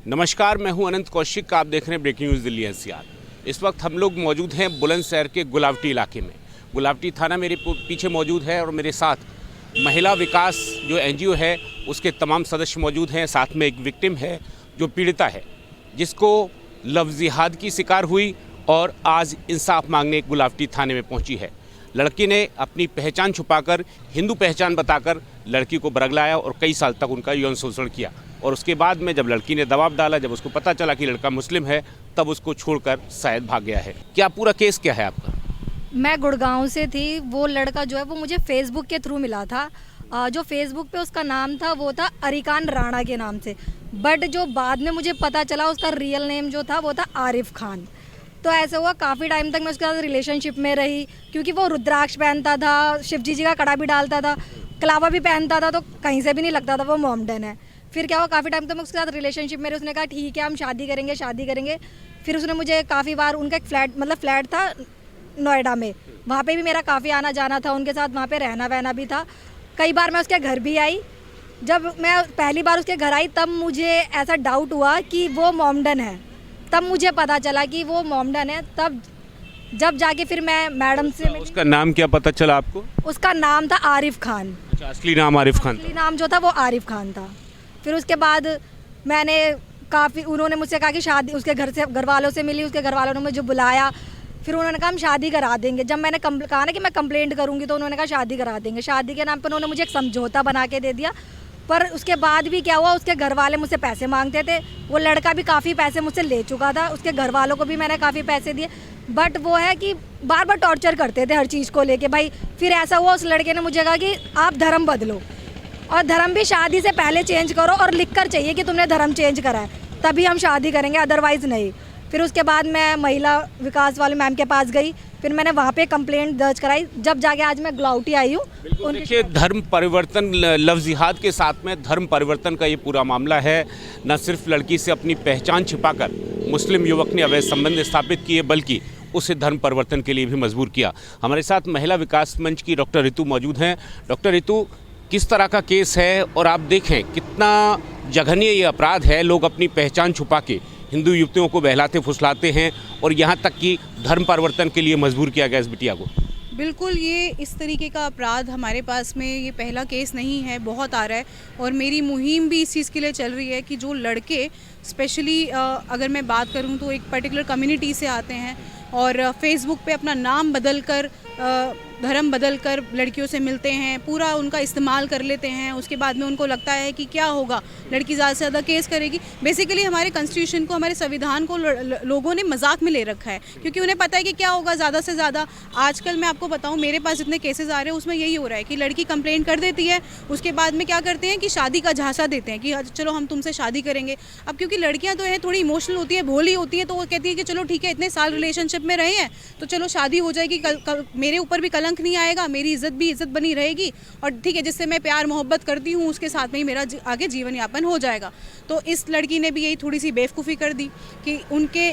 नमस्कार, मैं हूं अनंत कौशिक। आप देख रहे हैं ब्रेकिंग न्यूज़ दिल्ली एनसीआर। इस वक्त हम लोग मौजूद हैं बुलंदशहर के गुलावटी इलाके में। गुलावटी थाना मेरे पीछे मौजूद है और मेरे साथ महिला विकास जो एनजीओ है उसके तमाम सदस्य मौजूद हैं। साथ में एक विक्टिम है जो पीड़िता है, जिसको लफ्ज़ जिहाद की शिकार हुई और आज इंसाफ मांगने गुलावटी थाने में पहुंची है। लड़की ने अपनी पहचान छुपाकर हिंदू पहचान बताकर लड़की को बरगलाया और कई साल तक उनका यौन शोषण किया। और उसके बाद में जब लड़की ने दबाव डाला, जब उसको पता चला कि लड़का मुस्लिम है, तब उसको छोड़कर शायद भाग गया है। क्या पूरा केस क्या है आपका? मैं गुड़गांव से थी। वो लड़का जो है वो मुझे फेसबुक के थ्रू मिला था। जो फेसबुक पे उसका नाम था वो था अरिकान राणा के नाम से, बट जो बाद में मुझे पता चला उसका रियल नेम जो था वो था आरिफ खान। तो ऐसा हुआ, काफ़ी टाइम तक मैं उसके साथ रिलेशनशिप में रही, क्योंकि वो रुद्राक्ष पहनता था, शिवजी जी का कड़ा भी डालता था, कलावा भी पहनता था, तो कहीं से भी नहीं लगता था वो मोमडन है। फिर क्या हुआ, काफ़ी टाइम तक मैं उसके साथ रिलेशनशिप में रही। उसने कहा ठीक है हम शादी करेंगे। फिर उसने मुझे काफ़ी बार, उनका एक फ्लैट था नोएडा में, वहाँ पे भी मेरा काफ़ी आना जाना था उनके साथ, वहाँ पे रहना वहना भी था। कई बार मैं उसके घर भी आई। जब मैं पहली बार उसके घर आई तब मुझे ऐसा डाउट हुआ कि वो मोमडन है। तब मुझे पता चला कि वो मोमडन है। तब जब जाके फिर मैं मैडम से मिली। उसका नाम क्या पता चला आपको? उसका नाम था आरिफ खान। अच्छा, असली नाम आरिफ खान था? असली नाम जो था वो आरिफ खान था। फिर उसके बाद मैंने उन्होंने मुझसे कहा कि शादी, उसके घर वालों से मिली, उसके घर वालों ने मुझे बुलाया। फिर उन्होंने कहा हम शादी करा देंगे। जब मैंने कहा ना कि मैं कंप्लेंट करूंगी, तो उन्होंने कहा शादी करा देंगे। शादी के नाम पर उन्होंने मुझे एक समझौता बना के दे दिया। पर उसके बाद भी क्या हुआ, उसके घर वाले मुझसे पैसे मांगते थे। वो लड़का भी काफ़ी पैसे मुझसे ले चुका था। उसके घर वालों को भी मैंने काफ़ी पैसे दिए, बट वो है कि बार बार टॉर्चर करते थे हर चीज़ को लेके भाई। फिर ऐसा हुआ, उस लड़के ने मुझे कहा कि आप धर्म बदलो, और धर्म भी शादी से पहले चेंज करो, और लिखकर चाहिए कि तुमने धर्म चेंज करा है, तभी हम शादी करेंगे, अदरवाइज़ नहीं। फिर उसके बाद मैं महिला विकास वाले मैम के पास गई। फिर मैंने वहाँ पे कंप्लेंट दर्ज कराई। जब जाके आज मैं गुलावटी आई हूँ। देखिए, धर्म परिवर्तन, लफ्ज़ जिहाद के साथ में धर्म परिवर्तन का ये पूरा मामला है। न सिर्फ लड़की से अपनी पहचान छिपाकर मुस्लिम युवक ने अवैध संबंध स्थापित किए, बल्कि उसे धर्म परिवर्तन के लिए भी मजबूर किया। हमारे साथ महिला विकास मंच की डॉक्टर रितु मौजूद हैं। डॉक्टर रितु, किस तरह का केस है और आप देखें कितना जघन्य ये अपराध है। लोग अपनी पहचान छुपा के हिंदू युवतियों को बहलाते फुसलाते हैं और यहाँ तक कि धर्म परिवर्तन के लिए मजबूर किया गया इस बिटिया को। बिल्कुल, ये इस तरीके का अपराध हमारे पास में ये पहला केस नहीं है, बहुत आ रहा है। और मेरी मुहिम भी इस चीज़ के लिए चल रही है कि जो लड़के स्पेशली अगर मैं बात करूं तो एक पर्टिकुलर कम्युनिटी से आते हैं और फेसबुक पे अपना नाम बदल कर, धर्म बदल कर लड़कियों से मिलते हैं, पूरा उनका इस्तेमाल कर लेते हैं। उसके बाद में उनको लगता है कि क्या होगा, लड़की ज़्यादा से ज़्यादा केस करेगी। बेसिकली हमारे कॉन्स्टिट्यूशन को, हमारे संविधान को लोगों ने मजाक में ले रखा है, क्योंकि उन्हें पता है कि क्या होगा ज़्यादा से ज़्यादा। आजकल मैं आपको बताऊं, मेरे पास जितने केसेस आ रहे हैं उसमें यही हो रहा है कि लड़की कंप्लेंट कर देती है, उसके बाद में क्या करते हैं कि शादी का झांसा देते हैं कि चलो हम तुमसे शादी करेंगे। अब क्योंकि लड़कियाँ तो है थोड़ी इमोशनल होती है, भोली होती है, तो वो कहती है कि चलो ठीक है, इतने साल रिलेशनशिप में रहे हैं तो चलो शादी हो जाएगी, मेरे ऊपर भी कलंक नहीं आएगा, मेरी इज्जत भी इज्जत बनी रहेगी, और ठीक है जिससे मैं प्यार मोहब्बत करती हूँ उसके साथ में ही मेरा आगे जीवन यापन हो जाएगा। तो इस लड़की ने भी यही थोड़ी सी बेवकूफ़ी कर दी कि उनके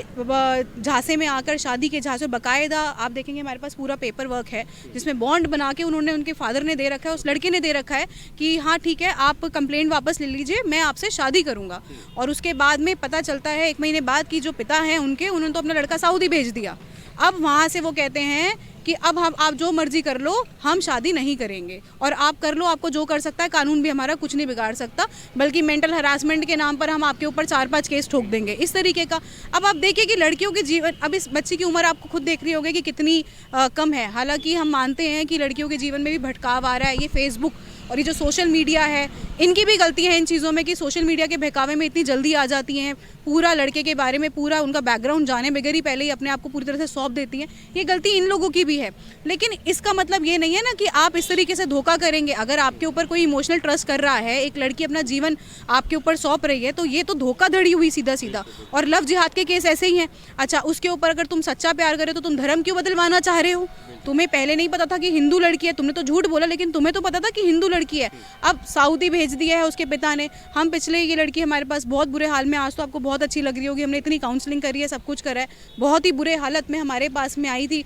झांसे में आकर, शादी के झांसे, बाकायदा आप देखेंगे हमारे पास पूरा पेपर वर्क है जिसमें बॉन्ड बना के उन्होंने, उनके फादर ने दे रखा है, उस लड़के ने दे रखा है कि हाँ ठीक है आप कंप्लेंट वापस ले लीजिए, मैं आपसे शादी करूँगा। और उसके बाद में पता चलता है 1 महीने बाद कि जो पिता हैं उन्होंने तो अपना लड़का सऊदी भेज दिया। अब वहाँ से वो कहते हैं कि अब आप जो मर्जी कर लो, हम शादी नहीं करेंगे, और आप कर लो, आपको जो कर सकता है कानून भी हमारा कुछ नहीं बिगाड़ सकता, बल्कि मेंटल हरासमेंट के नाम पर हम आपके ऊपर 4-5 केस ठोक देंगे, इस तरीके का। अब आप देखिए कि लड़कियों के जीवन, अब इस बच्ची की उम्र आपको खुद देख रही होगी कि कितनी कम है। हालांकि हम मानते हैं कि लड़कियों के जीवन में भी भटकाव आ रहा है, ये फेसबुक और ये जो सोशल मीडिया है, इनकी भी गलती है इन चीज़ों में कि सोशल मीडिया के बहकावे में इतनी जल्दी आ जाती हैं, पूरा लड़के के बारे में पूरा उनका बैकग्राउंड जाने बगैर ही पहले ही अपने आप को पूरी तरह से सौंप देती हैं। ये गलती इन लोगों की भी है, लेकिन इसका मतलब ये नहीं है ना कि आप इस तरीके से धोखा करेंगे। अगर आपके ऊपर कोई इमोशनल ट्रस्ट कर रहा है, एक लड़की अपना जीवन आपके ऊपर सौंप रही है, तो ये तो धोखाधड़ी हुई सीधा सीधा। और लव जिहाद के केस ऐसे ही हैं। अच्छा, उसके ऊपर अगर तुम सच्चा प्यार करे तो तुम धर्म क्यों बदलवाना चाह रहे हो? तुम्हें पहले नहीं पता था कि हिंदू लड़की है, तुमने तो झूठ बोला, लेकिन तुम्हें तो पता था कि हिंदू लड़की है। अब सऊदी भेज दिया है उसके पिता ने। हम पिछले, ये लड़की हमारे पास बहुत बुरे हाल में, आज तो आपको बहुत अच्छी लग रही होगी, हमने इतनी काउंसलिंग करी है, सब कुछ करा है, बहुत ही बुरे हालत में हमारे पास में आई थी,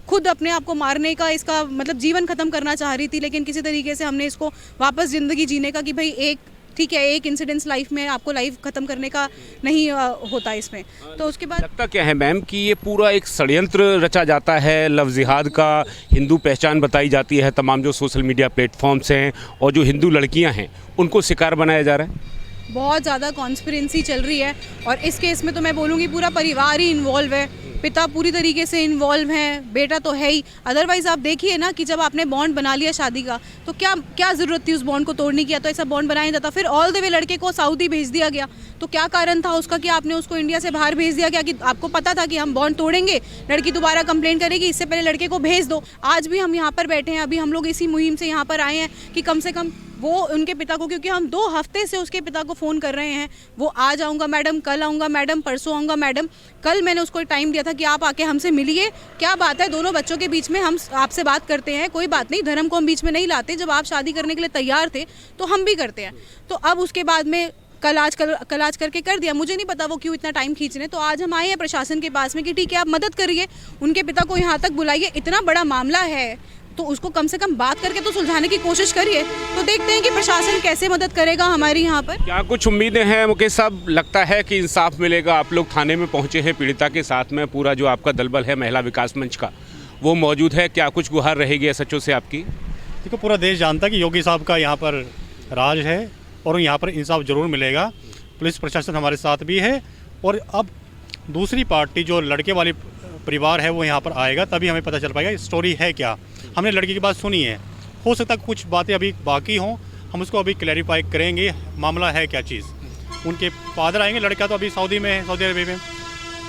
खुद अपने आप को मारने का, इसका मतलब जीवन ख़त्म करना चाह रही थी, लेकिन किसी तरीके से हमने इसको वापस ज़िंदगी जीने का कि भाई एक ठीक है, एक इंसिडेंस लाइफ में आपको लाइफ ख़त्म करने का नहीं होता इसमें। तो उसके बाद लगता क्या है मैम कि ये पूरा एक षड्यंत्र रचा जाता है लव जिहाद का, हिंदू पहचान बताई जाती है, तमाम जो सोशल मीडिया प्लेटफॉर्म्स हैं और जो हिंदू लड़कियां हैं उनको शिकार बनाया जा रहा है? बहुत ज़्यादा कॉन्स्पिरेंसी चल रही है, और इस केस में तो मैं बोलूँगी पूरा परिवार ही इन्वॉल्व है, पिता पूरी तरीके से इन्वॉल्व हैं, बेटा तो है ही। अदरवाइज़ आप देखिए ना कि जब आपने बॉन्ड बना लिया शादी का, तो क्या क्या ज़रूरत थी उस बॉन्ड को तोड़ने की? या तो ऐसा बॉन्ड बनाया जाता, फिर ऑल द वे लड़के को सऊदी भेज दिया गया, तो क्या कारण था उसका कि आपने उसको इंडिया से बाहर भेज दिया? क्या कि आपको पता था कि हम बॉन्ड तोड़ेंगे, लड़की दोबारा कंप्लेन करेगी, इससे पहले लड़के को भेज दो। आज भी हम यहाँ पर बैठे हैं, अभी हम लोग इसी मुहिम से यहाँ पर आए हैं कि कम से कम वो उनके पिता को, क्योंकि हम 2 हफ्ते से उसके पिता को फ़ोन कर रहे हैं, वो आज आऊँगा मैडम, कल आऊँगा मैडम, परसों आऊँगा मैडम। कल मैंने उसको टाइम दिया था कि आप आके हमसे मिलिए, क्या बात है, दोनों बच्चों के बीच में हम आपसे बात करते हैं, कोई बात नहीं, धर्म को हम बीच में नहीं लाते, जब आप शादी करने के लिए तैयार थे तो हम भी करते हैं। तो अब उसके बाद में कल आज करके कर दिया। मुझे नहीं पता वो क्यों इतना टाइम खींच रहे हैं। तो आज हम आए हैं प्रशासन के पास में कि ठीक है, आप मदद करिए, उनके पिता को यहाँ तक बुलाइए, इतना बड़ा मामला है तो उसको कम से कम बात करके तो सुलझाने की कोशिश करिए। तो देखते हैं कि प्रशासन कैसे मदद करेगा हमारी यहाँ पर। क्या कुछ उम्मीदें हैं मुकेश साहब? लगता है कि इंसाफ मिलेगा? आप लोग थाने में पहुँचे हैं पीड़िता के साथ में, पूरा जो आपका दलबल है महिला विकास मंच का वो मौजूद है, क्या कुछ गुहार रहेगी एसएचओ से आपकी? देखो, पूरा देश जानता है कि योगी साहब का यहाँ पर राज है और यहाँ पर इंसाफ ज़रूर मिलेगा। पुलिस प्रशासन हमारे साथ भी है, और अब दूसरी पार्टी जो लड़के वाली परिवार है वो यहाँ पर आएगा, तभी हमें पता चल पाएगा स्टोरी है क्या। हमने लड़की की बात सुनी है, हो सकता है कुछ बातें अभी बाकी हों, हम उसको अभी क्लैरिफाई करेंगे, मामला है क्या चीज़। उनके फादर आएंगे, लड़का तो अभी सऊदी में है, सऊदी अरब में,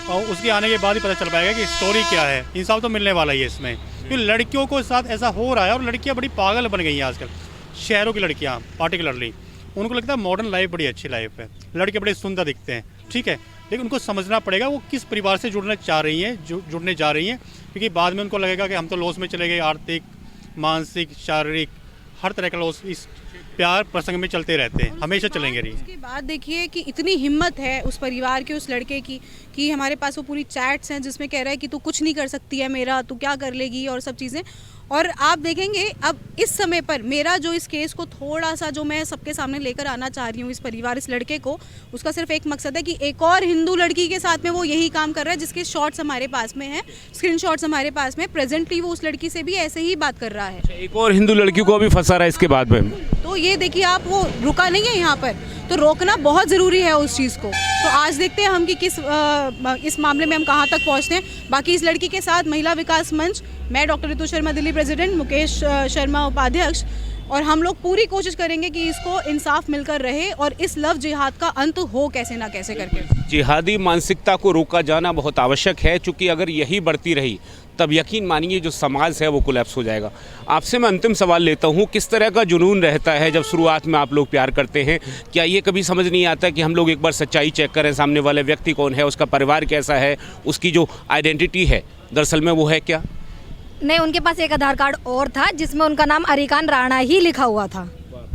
और उसके आने के बाद ही पता चल पाएगा कि स्टोरी क्या है। इंसाफ तो मिलने वाला ही है इसमें, क्योंकि लड़कियों को साथ ऐसा हो रहा है, और लड़कियाँ बड़ी पागल बन गई हैं आजकल, शहरों की लड़कियाँ पार्टिकुलरली। उनको लगता है मॉडर्न लाइफ बड़ी अच्छी लाइफ है, लड़के बड़े सुंदर दिखते हैं, ठीक है, लेकिन उनको समझना पड़ेगा वो किस परिवार से जुड़ना चाह रही हैं, जुड़ने जा रही हैं, क्योंकि बाद में उनको लगेगा कि हम तो लॉस में चले गए, आर्थिक, मानसिक, शारीरिक, हर तरह का लॉस इस प्यार प्रसंग में चलते रहते हैं, हमेशा चलेंगे नहीं। उसके बाद देखिए कि इतनी हिम्मत है उस परिवार के, उस लड़के की, कि हमारे पास वो पूरी चैट्स हैं जिसमें कह रहा है कि तू कुछ नहीं कर सकती है मेरा, तू क्या कर लेगी, और सब चीज़ें। और आप देखेंगे अब इस समय पर मेरा जो इस केस को थोड़ा सा जो मैं सबके सामने लेकर आना चाह रही हूँ, इस परिवार, इस लड़के को, उसका सिर्फ एक मकसद है कि एक और हिंदू लड़की के साथ में वो यही काम कर रहा है, जिसके शॉट्स हमारे पास में हैं, स्क्रीनशॉट्स हमारे पास में, प्रेजेंटली वो उस लड़की से भी ऐसे ही बात कर रहा है। एक और हिंदू लड़की को भी फंसा रहा है इसके बाद में। तो ये देखिए आप, वो रुका नहीं है यहाँ पर, तो रोकना बहुत ज़रूरी है उस चीज़ को। तो आज देखते हैं हम कि इस मामले में हम कहाँ तक पहुँचते हैं। बाकी इस लड़की के साथ महिला विकास मंच, मैं डॉक्टर रितु शर्मा दिल्ली प्रेसिडेंट, मुकेश शर्मा उपाध्यक्ष, और हम लोग पूरी कोशिश करेंगे कि इसको इंसाफ मिलकर रहे और इस लव जिहाद का अंत हो कैसे ना कैसे करके। जिहादी मानसिकता को रोका जाना बहुत आवश्यक है, क्योंकि अगर यही बढ़ती रही तब यकीन मानिए जो समाज है वो कोलैप्स हो जाएगा। आपसे मैं अंतिम सवाल लेता हूँ, किस तरह का जुनून रहता है जब शुरुआत में आप लोग प्यार करते हैं? क्या ये कभी समझ नहीं आता कि हम लोग एक बार सच्चाई चेक करें, सामने वाले व्यक्ति कौन है, उसका परिवार कैसा है, उसकी जो आइडेंटिटी है दरअसल में वो है क्या? नहीं, उनके पास एक आधार कार्ड और था जिसमें उनका नाम अरिकान राणा ही लिखा हुआ था।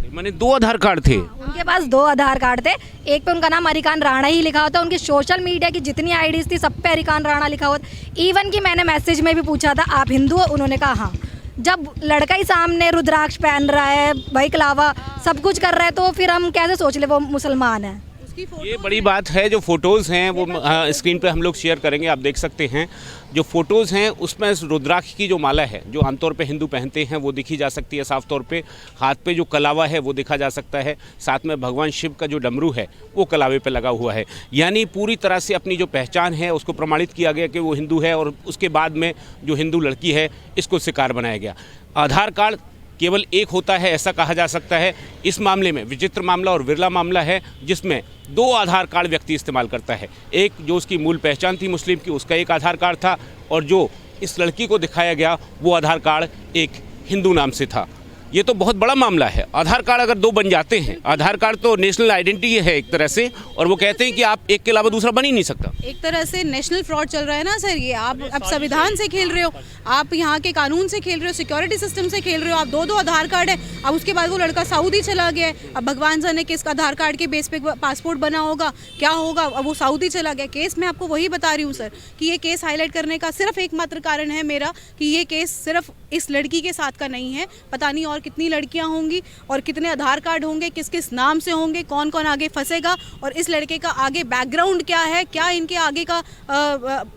मैंने 2 आधार कार्ड थे उनके पास, 2 आधार कार्ड थे, एक पे उनका नाम अरिकान राणा ही लिखा हुआ था, उनकी सोशल मीडिया की जितनी आईडीज थी सब पे अरिकान राणा लिखा हुआ था। इवन कि मैंने मैसेज में भी पूछा था आप हिंदू हो, उन्होंने कहा हाँ। जब लड़का ही सामने रुद्राक्ष पहन रहा है, भाई कलावा सब कुछ कर रहा है, तो फिर हम कैसे सोच ले वो मुसलमान है? ये बड़ी बात है। जो फ़ोटोज़ हैं वो स्क्रीन पे हम लोग शेयर करेंगे, आप देख सकते हैं। जो फ़ोटोज़ हैं उसमें रुद्राक्ष की जो माला है जो आमतौर पे हिंदू पहनते हैं वो दिखी जा सकती है साफ़ तौर पे। हाथ पे जो कलावा है वो देखा जा सकता है, साथ में भगवान शिव का जो डमरू है वो कलावे पे लगा हुआ है। यानी पूरी तरह से अपनी जो पहचान है उसको प्रमाणित किया गया कि वो हिंदू है, और उसके बाद में जो हिंदू लड़की है इसको शिकार बनाया गया। आधार कार्ड केवल एक होता है, ऐसा कहा जा सकता है। इस मामले में विचित्र मामला और विरला मामला है जिसमें 2 आधार कार्ड व्यक्ति इस्तेमाल करता है। एक जो उसकी मूल पहचान थी मुस्लिम की, उसका एक आधार कार्ड था, और जो इस लड़की को दिखाया गया वो आधार कार्ड एक हिंदू नाम से था। ये तो बहुत बड़ा मामला है। आधार कार्ड अगर 2 बन जाते हैं, आधार कार्ड तो नेशनल आइडेंटिटी है एक तरह से, और वो कहते हैं कि आप एक के अलावा दूसरा बन ही नहीं सकता। एक तरह से नेशनल फ्रॉड चल रहा है ना सर, ये आप अब संविधान से खेल रहे हो, आप यहाँ के कानून से खेल रहे हो, सिक्योरिटी सिस्टम से खेल रहे हो। आप 2 आधार कार्ड है, अब उसके बाद वो लड़का सऊदी चला गया है, अब भगवान जाने किस आधार कार्ड के बेस पे पासपोर्ट बना होगा, क्या होगा, अब वो सऊदी चला गया। केस मैं आपको वही बता रही हूँ सर कि ये केस हाईलाइट करने का सिर्फ एकमात्र कारण है मेरा कि ये केस सिर्फ इस लड़की के साथ का नहीं है, पता नहीं और कितनी लड़कियां होंगी और कितने आधार कार्ड होंगे, किस किस नाम से होंगे, कौन कौन आगे फंसेगा, और इस लड़के का आगे बैकग्राउंड क्या है, क्या इनके आगे का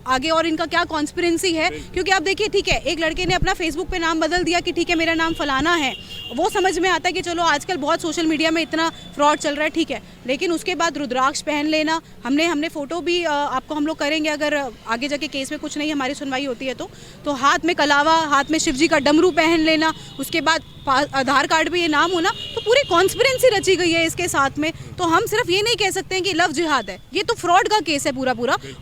आगे और इनका क्या कॉन्स्पिरेंसी है। क्योंकि आप देखिए, ठीक है, एक लड़के ने अपना फेसबुक पे नाम बदल दिया कि ठीक है मेरा नाम फलाना है, वो समझ में आता है कि चलो आजकल बहुत सोशल मीडिया में इतना फ्रॉड चल रहा है, ठीक है, लेकिन उसके बाद रुद्राक्ष पहन लेना, हमने फ़ोटो भी आपको हम लोग करेंगे अगर आगे जाके केस में कुछ नहीं हमारी सुनवाई होती है तो हाथ में कलावा, हाथ में शिव जी का डमरू पहन लेना, उसके बाद आधार कार्ड पे ये नाम होना, तो पूरी कॉन्स्पिरेंसी रची गई है इसके साथ में। तो हम सिर्फ ये नहीं कह सकते हैं कि लव जिहाद है, ये तो फ्रॉड का केस है पूरा,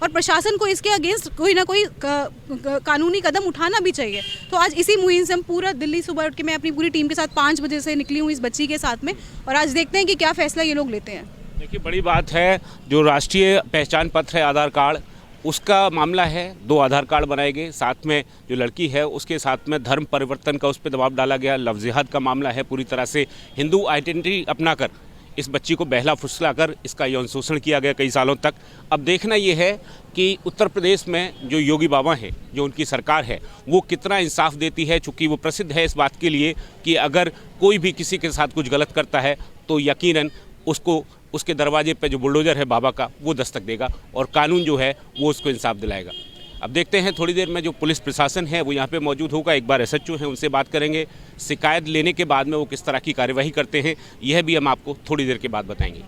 और प्रशासन को इसके अगेंस्ट कोई ना कोई कानूनी कदम उठाना भी चाहिए। तो आज इसी मुहिम से हम पूरा दिल्ली सुबह उठ के मैं अपनी पूरी टीम के साथ 5 बजे से निकली हूँ इस बच्ची के साथ में, और आज देखते हैं कि क्या फैसला ये लोग लेते हैं। देखिए, बड़ी बात है, जो राष्ट्रीय पहचान पत्र है आधार कार्ड, उसका मामला है। 2 आधार कार्ड बनाए गए, साथ में जो लड़की है उसके साथ में धर्म परिवर्तन का उस पर दबाव डाला गया। लव जिहाद का मामला है, पूरी तरह से हिंदू आइडेंटिटी अपनाकर इस बच्ची को बहला फुसला कर इसका यौन शोषण किया गया कई सालों तक। अब देखना ये है कि उत्तर प्रदेश में जो योगी बाबा हैं, जो उनकी सरकार है, वो कितना इंसाफ देती है। चूँकि वो प्रसिद्ध है इस बात के लिए कि अगर कोई भी किसी के साथ कुछ गलत करता है तो यकीनन उसको उसके दरवाजे पे जो बुलडोजर है बाबा का, वो दस्तक देगा और कानून जो है वो उसको इंसाफ दिलाएगा। अब देखते हैं, थोड़ी देर में जो पुलिस प्रशासन है वो यहाँ पे मौजूद होगा। एक बार SHO हैं, उनसे बात करेंगे। शिकायत लेने के बाद में वो किस तरह की कार्यवाही करते हैं, यह भी हम आपको थोड़ी देर के बाद बताएंगे।